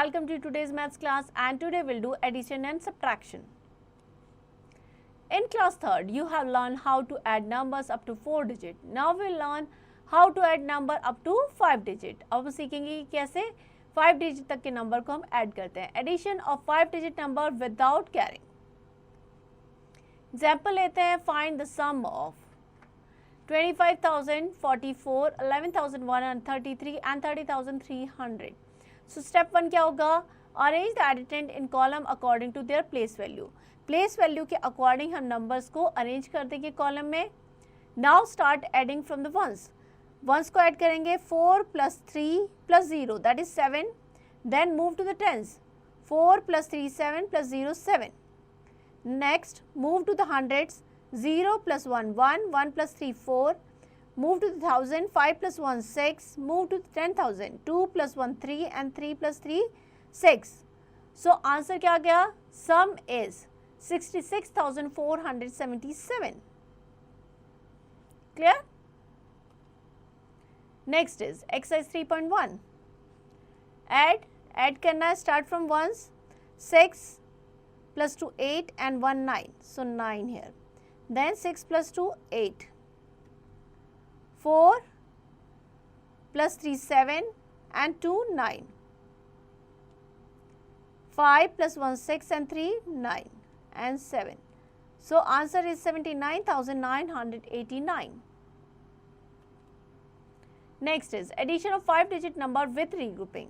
welcome to today's maths class, and today we'll do addition and subtraction. In class 3rd, you have learned how to add numbers up to 4 digit. Now we'll learn how to add number up to 5 digit. अब हम सीखेंगे कि कैसे 5 digit तक के number को हम add करते हैं. Addition of 5 digit number without carrying. Example लेते हैं. Find the sum of 25,044, 11,133 and 30,300. So step 1 क्या होगा? Arrange the addend in column according to their place value. Place value के according हम numbers को arrange कर देंगे column में. Now start adding from the ones. Ones को add करेंगे 4 plus 3 plus 0 that is 7. Then move to the tens. 4 plus 3 7 plus 0 7. Next move to the hundreds. 0 plus 1 1, 1 plus 3 4. Move to the 1000, 5 plus 1 6, move to the 10,000, 2 plus 1 3 and 3 plus 3 6. So answer क्या आ गया? Sum is 66,477. Clear? Next is exercise 3.1. Add करना है, start from ones. 6 plus 2 8 and 1 9. So 9 here. Then 6 plus 2 8. 4 plus 3 7 and 2 9. 5 plus 1 6 and 3 9 and 7. So answer is 79,989. Next is addition of 5 digit number with regrouping.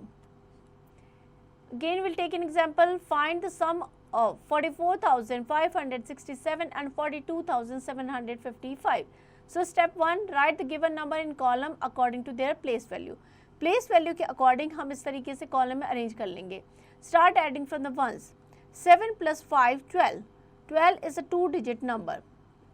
Again we'll take an example. Find the sum of 44,567 and 42,755. So step 1, write the given number in column according to their place value. Place value के according हम इस तरीके से column में arrange कर लेंगे. Start adding from the ones. 7 plus 5 12. 12 is a 2 digit number.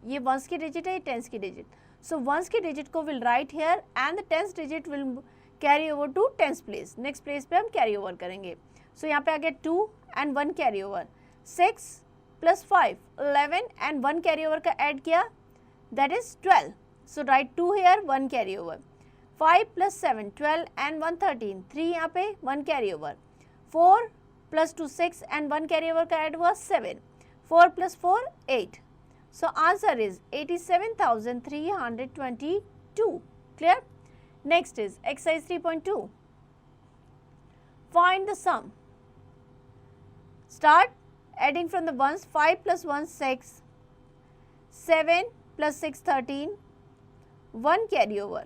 ये ones की digit है, ये tens की digit. So ones की digit को will write here and the tens digit will carry over to tens place. Next place पे हम carry over करेंगे. So यहाँ पे आ गया 2 and 1 carry over. 6 plus 5 11 and 1 carry over का add किया. That is 12. So write 2 here, 1 carry over. 5 plus 7 12 and 1 13. 3 यहाँ पे 1 carry over. 4 plus 2 6 and 1 carry over का add हुआ 7. 4 plus 4 8. So answer is 87,322. Clear? Next is exercise 3.2. Find the sum. Start adding from the ones. 5 plus 1 6. 7 plus 6 13, 1 carry over.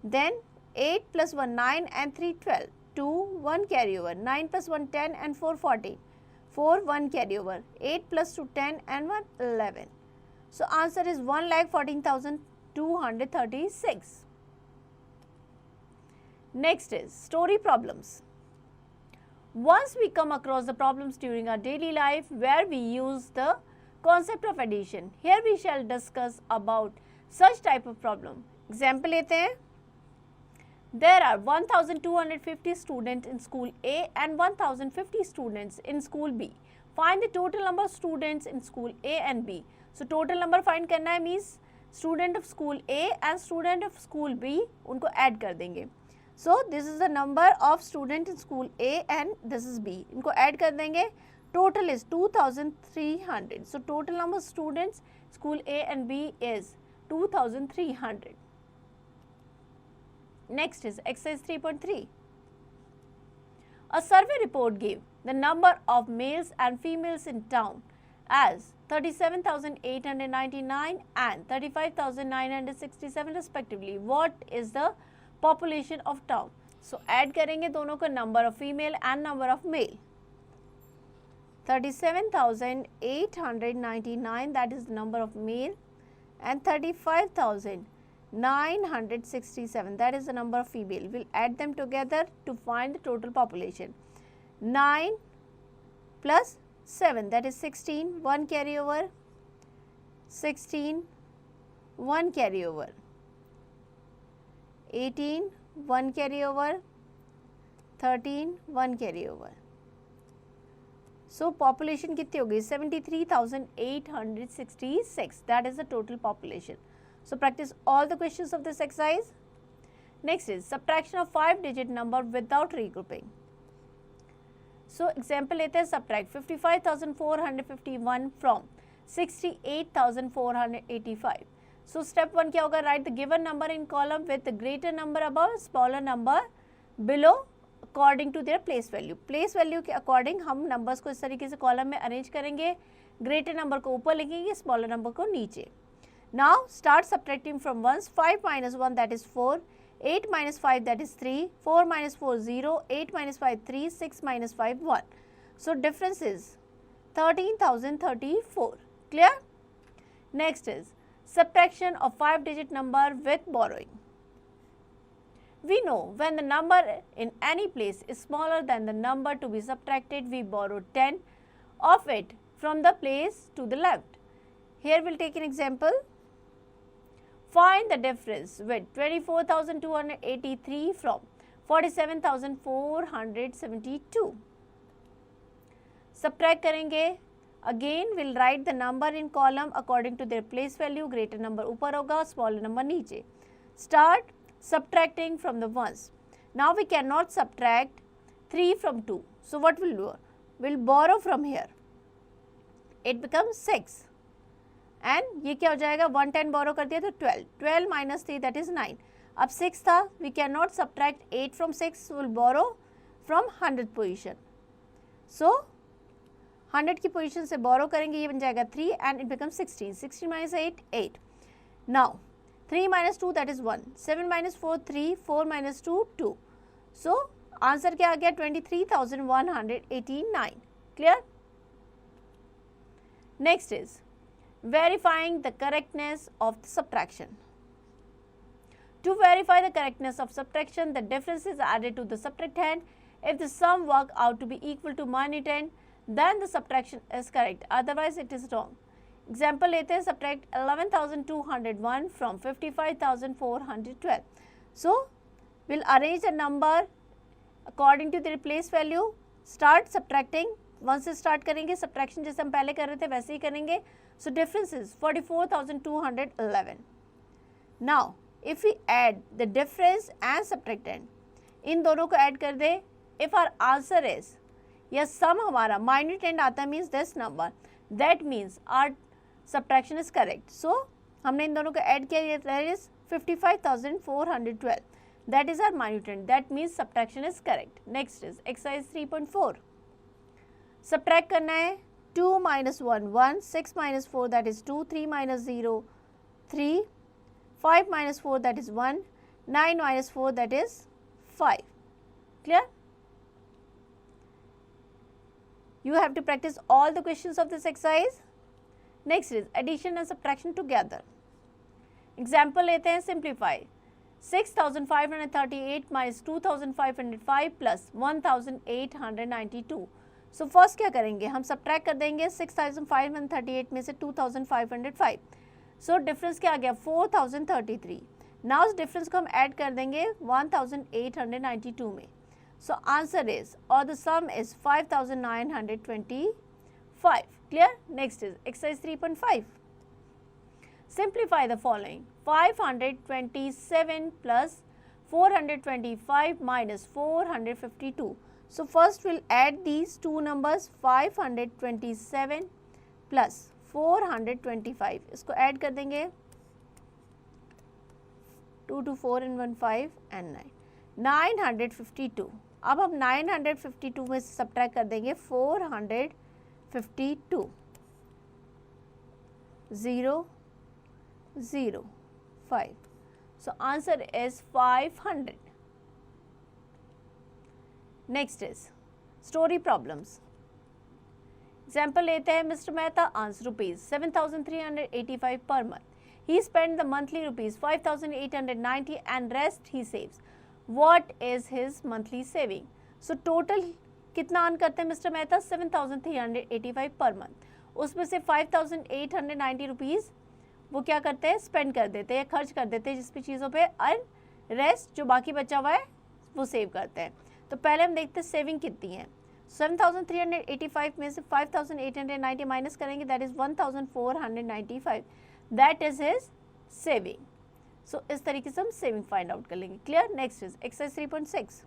Then 8 plus 1 9 and 3 12, 2 1 carry over. 9 plus 1 10 and 4 14, 4 1 carry over. 8 plus 2 10 and 1 11. So answer is 1,14,236. Next is story problems. Once we come across the problems during our daily life where we use the concept of addition, here we shall discuss about such type of problem. Example लेते हैं. There are 1,250 students in school A and 1,050 students in school B. Find the total number of students in school A and B. So total number find करना है means student of school A and student of school B उनको add कर देंगे. So this is the number of student in school A and this is B. इनको add कर देंगे. Total is 2,300. So total number of students school A and B is 2,300. Next is exercise 3.3. A survey report gave the number of males and females in town as 37,899 and 35,967 respectively. What is the population of town? So add करेंगे दोनों का number of female and number of male. 37,899 that is the number of male and 35,967 that is the number of female. We'll add them together to find the total population. 9 plus 7 that is 16, 1 carry over. 16, 1 carry over. 18, 1 carry over. 13, 1 carry over. So population कितनी हो गई? 73,866. That is the total population. So practice all the questions of this exercise. Next is subtraction of 5 digit number without regrouping. So example लेते हैं, subtract 55,451 from 68,485. So step 1 क्या होगा, write the given number in column with the greater number above smaller number below according to their place value. Place value के according हम numbers को इस तरीके से कॉलम में अरेंज करेंगे. ग्रेटर नंबर को ऊपर लिखेंगे, स्मॉलर नंबर को नीचे. Now start subtracting from ones. 5 minus 1 that is 4, 8 minus 5 that is 3, 4 minus 4 0, 8 minus 5 3, 6 minus 5 1. So difference is 13,034. Clear? Next is subtraction of 5-digit number with borrowing. We know when the number in any place is smaller than the number to be subtracted, we borrow 10 of it from the place to the left. Here we'll take an example. Find the difference with 24,283 from 47,472. Subtract करेंगे. Again we'll write the number in column according to their place value. Greater number ऊपर होगा, smaller number नीचे. Start subtracting from the ones. Now we cannot subtract 3 from 2. So what we'll do? We'll borrow from here. It becomes 6. And ये क्या हो जाएगा, 110 borrow कर दिया तो 12. 12 minus 3 that is 9. अब 6 था, we cannot subtract 8 from 6. We'll borrow from 100th position. So 100 की पोजीशन से borrow करेंगे, ये बन जाएगा 3 and it becomes 16. 16 minus 8, 8. Now 3 minus 2 that is 1. 7 minus 4, 3. 4 minus 2, 2. So answer क्या आ गया, 23,189. Clear? Next is verifying the correctness of the subtraction. To verify the correctness of subtraction, the difference is added to the subtrahend. If the sum work out to be equal to -10, then the subtraction is correct. Otherwise, it is wrong. Example लेते हैं, subtract 11,201 from 55,412. So, we'll arrange a number according to their place value. Start subtracting. Once से start करेंगे, subtraction जैसे हम पहले कर रहे थे वैसे ही करेंगे. So, difference is 44,211. Now, if we add the difference and subtractand, इन दोनों को add कर दे. If our answer is या sum हमारा -10 आता means this number, that means our subtraction is correct. So हमने इन दोनों को add किया, that is 55,412. That is our -10. That means subtraction is correct. Next is exercise 3.4. Subtract करना है. 2 minus 1, 1. 6 minus 4 that is 2. 3 minus 0, 3. 5 minus 4 that is 1. 9 minus 4 that is 5. Clear? You have to practice all the questions of this exercise. Next is addition and subtraction together. Example लेते हैं, simplify. 6,538 minus 2,505 plus 1,892. So first क्या करेंगे, हम subtract कर देंगे 6,538 में से 2,505. So difference क्या आ गया, 4,033. Now इस difference को हम add कर देंगे 1,892 में. So answer is, or the sum is 5,925. Clear? Next is exercise 3.5. Simplify the following. 527 plus 425 minus 452. So first we'll add these two numbers, 527 plus 425. इसको add कर देंगे, 2 to 4 and 1 5 and 9. 952. अब हम 952 में से सब्ट्रैक्ट कर देंगे 452. 0 0 5. So answer is 500. Next is story problems. Example लेते हैं, Mr. Mehta earns rupees 7,385 per month. He spent the monthly rupees 5,890 and rest he saves. What is his monthly saving? So total कितना earn करते हैं mister Mehta, 7,385 per month. उसमें से 5,890 rupees वो क्या करते हैं, स्पेंड कर देते हैं, खर्च कर देते हैं जिस भी चीज़ों पे, और रेस्ट जो बाकी बचा हुआ है वो सेव करते हैं. तो पहले हम देखते हैं सेविंग कितनी है. 7,385 में से 5,890 माइनस करेंगे, that is 1,495. That is his saving. So इस तरीके से हम सेविंग फाइंड आउट कर लेंगे. Clear? Next is exercise 3.6.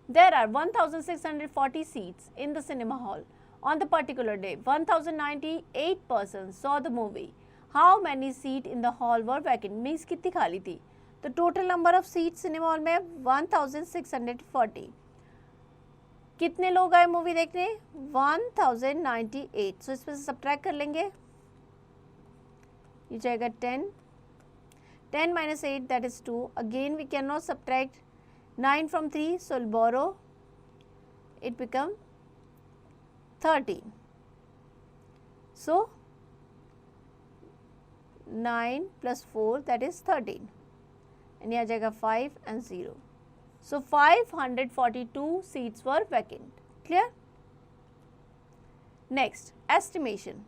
There are 1640 seats in the cinema hall. On the particular day, 1098 persons saw the movie. How many seats in the hall were vacant? Means कितनी खाली थी? तो total number of seats cinema hall में 1640. कितने लोग आए movie देखने? 1098. सो इसमें से सब्ट्रैक्ट कर लेंगे, ये जाएगा 10. 10 minus 8, that is 2. Again we cannot subtract 9 from 3, so we'll borrow. It become 13. So 9 plus 4, that is 13. And यहाँ जाएगा 5 and 0. So 542 seats were vacant. Clear? Next, estimation.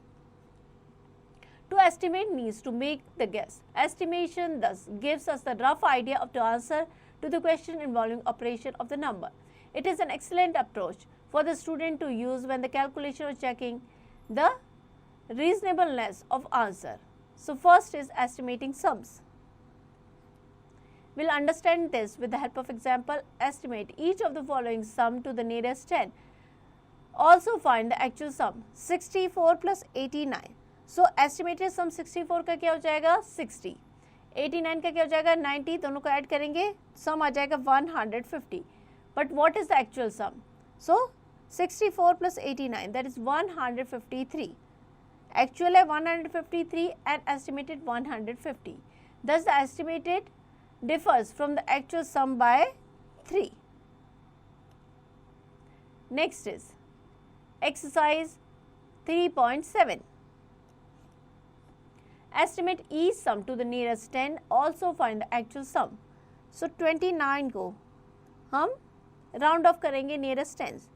To estimate means to make the guess. Estimation thus gives us the rough idea of the answer to the question involving operation of the number. It is an excellent approach for the student to use when the calculation or checking the reasonableness of answer. So first is estimating sums. We'll understand this with the help of example. Estimate each of the following sum to the nearest 10. Also find the actual sum. 64 plus 89. So estimated sum 64 का क्या हो जाएगा? 60. 89 का क्या हो जाएगा? 90. दोनों को ऐड करेंगे, सम आ जाएगा 150. But what is the actual sum? So 64 plus 89, that is 153. Actual है 153 and estimated 150. Thus the estimated differs from the actual sum by 3. Next is exercise 3.7. Estimate each sum to the nearest 10. Also find the actual sum. So 29 को हम round of करेंगे nearest tense.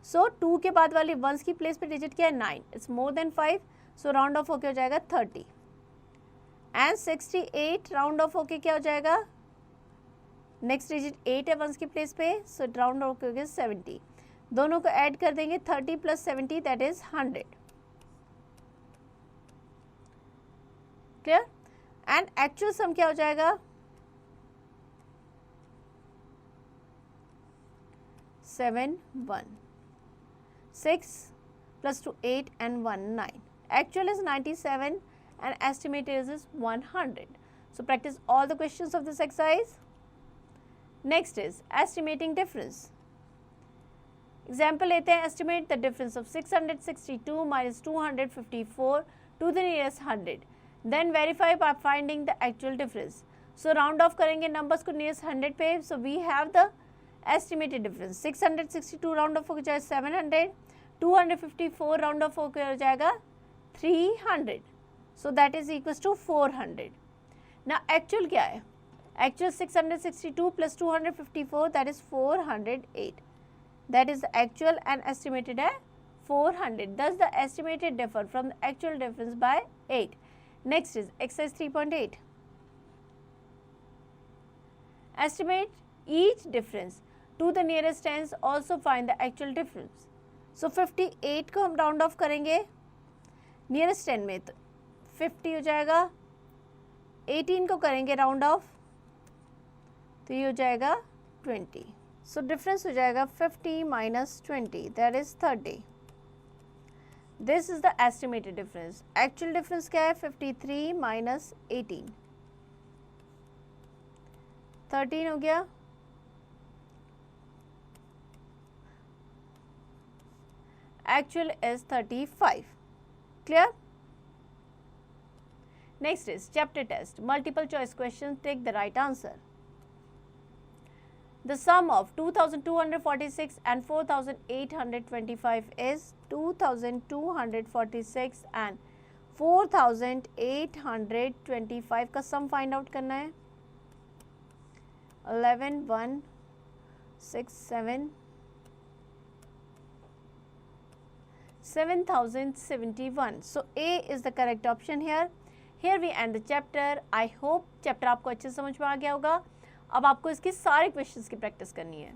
सो 2 के बाद वाली once की place पे digit क्या है? 9. It's more than 5, so round of होके हो जाएगा 30. एंड 68 राउंड ऑफ होके क्या हो जाएगा? नेक्स्ट डिजिट 8 है वंस की प्लेस पे, सो राउंड ऑफ होके 70. दोनों को ऐड कर देंगे, 30 plus 70, that is 100. Clear? And actual sum क्या हो जाएगा? 7 1. 6 plus 2 8 and 1 9. Actual is 97 and estimated is 100. So practice all the questions of this exercise. Next is estimating difference. Example लेते हैं. Estimate the difference of 662 minus 254 to the nearest 100. Then verify by finding the actual difference. So round off करेंगे numbers को nearest 100 पे. So we have the estimated difference. 662 round off हो जाएगा 700, 254 round off हो जाएगा 300. So that is equals to 400. Now actual क्या है? Actual 662 plus 254, that is 408. That is the actual and estimated है 400. Thus the estimated differ from the actual difference by 8. Next is exercise 3.8. Estimate each difference to the nearest tens. Also find the actual difference. So 58 को हम round of करेंगे nearest 10 में, तो 50 हो जाएगा. 18 को करेंगे राउंड ऑफ, तो ये हो जाएगा 20. सो डिफरेंस हो जाएगा 50 minus 20, that is 30. This is the estimated difference. Actual difference क्या है? 53 माइनस 18, 13 हो गया. Actual is 35. Clear? Next is chapter test. Multiple choice questions. Take the right answer. The sum of 2246 and 4825 is 2246 and 4825 का sum find out करना है. 11 1 6 7 7071. So A is the correct option here. Here we end the chapter. I hope chapter आपको अच्छे से समझ में आ गया होगा. अब आपको इसकी सारे क्वेश्चंस की प्रैक्टिस करनी है.